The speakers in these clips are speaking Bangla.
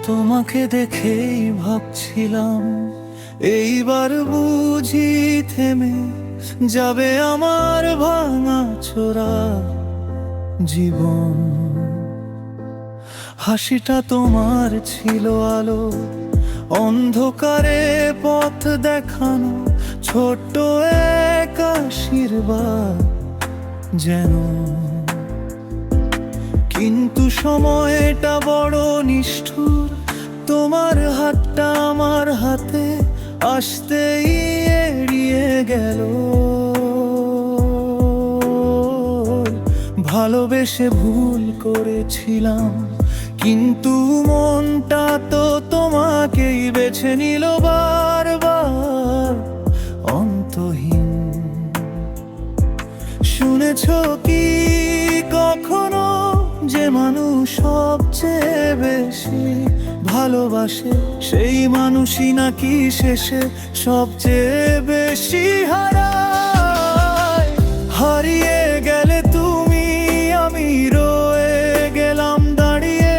তোমাকে দেখেই ভাবছিলাম এইবার বুঝি থেমে যাবে আমার ভাঙা চোরা জীবন। হাসিটা তোমার ছিল আলো, অন্ধকারে পথ দেখানো ছোট্ট এক আশীর্বাদ যেন। কিন্তু সময়টা বড় নিষ্ঠুর, তোমার হাতটা আমার হাতে আসতেই এড়িয়ে গেল। ভালোবেসে ভুল করেছিলাম, কিন্তু মনটা তো তোমাকেই বেছে নিল বারবার অন্তহীন। শুনেছ কি কখনো যে মানুষ সবচেয়ে বেশি ভালোবাসে সেই মানুষই নাকি শেষে সবচেয়ে বেশি হারায়? হারিয়ে গেলে তুমি, আমি রয়ে গেলাম দাঁড়িয়ে।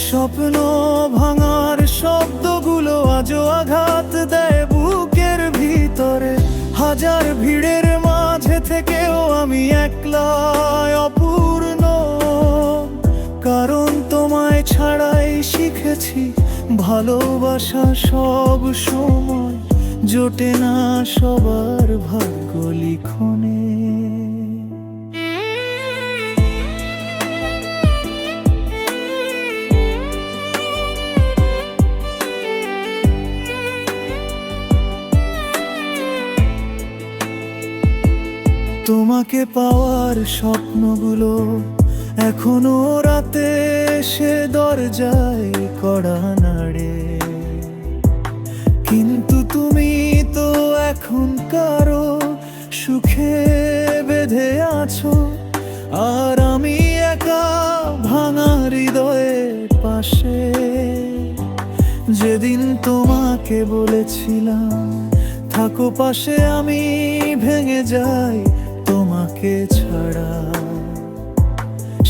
স্বপ্ন ভাঙার শব্দগুলো আজও আঘাত দেয় বুকের ভিতরে। হাজার ভিড়ের মাঝে থেকেও আমি একলা অপূর্ণ, কারণ তোমায় ছাড়াই শিখেছি ভালোবাসা সব সময় জোটে না সবার ভাগ্য লিখনে। তোমাকে পাওয়ার স্বপ্নগুলো এখনো রাতে সে দরজায় কড়া নাড়ে, কিন্তু তুমি তো এখন কারো সুখে বেঁধে আছো, আর আমি একা ভাঙা হৃদয়ের পাশে। যেদিন তোমাকে বলেছিলাম থাকো পাশে, আমি ভেঙে যাই তোমাকে ছাড়া।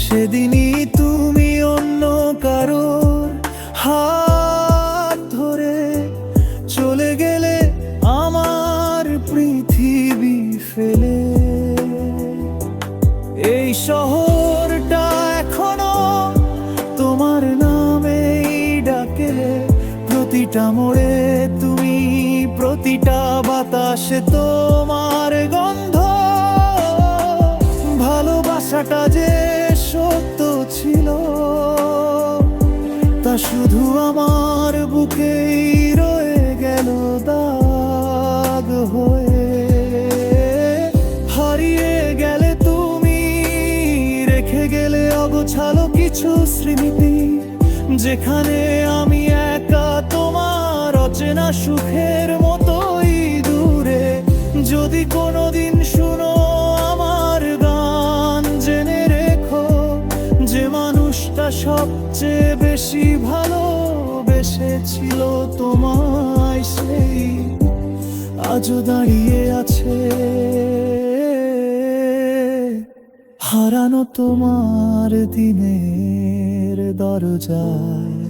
সেদিনই তুমি অন্য কারোর হাত ধরে চলে গেলে আমার পৃথিবী ফেলে। এই শহরটা এখনো তোমার নামেই ডাকে, প্রতিটা মোড়ে তুমি, প্রতিটা বাতাসে তোমার গন্ধ। ভালোবাসাটা যে সত্য ছিল তা শুধু আমার বুকেই রয়ে গেল দাগ হয়ে। হারিয়ে গেলে তুমি, রেখে গেলে অগোছালো কিছু স্মৃতি, যেখানে আমি একা তোমার অচেনা সুখের মতোই দূরে। যদি কোনোদিন শুনো আমার গান, জেনে রেখো যে মানুষটা সবচেয়ে বেশি ভালোবেসেছিল তোমায়, সেই আজও দাঁড়িয়ে আছে হারানো তোমার দিনের দরজায়।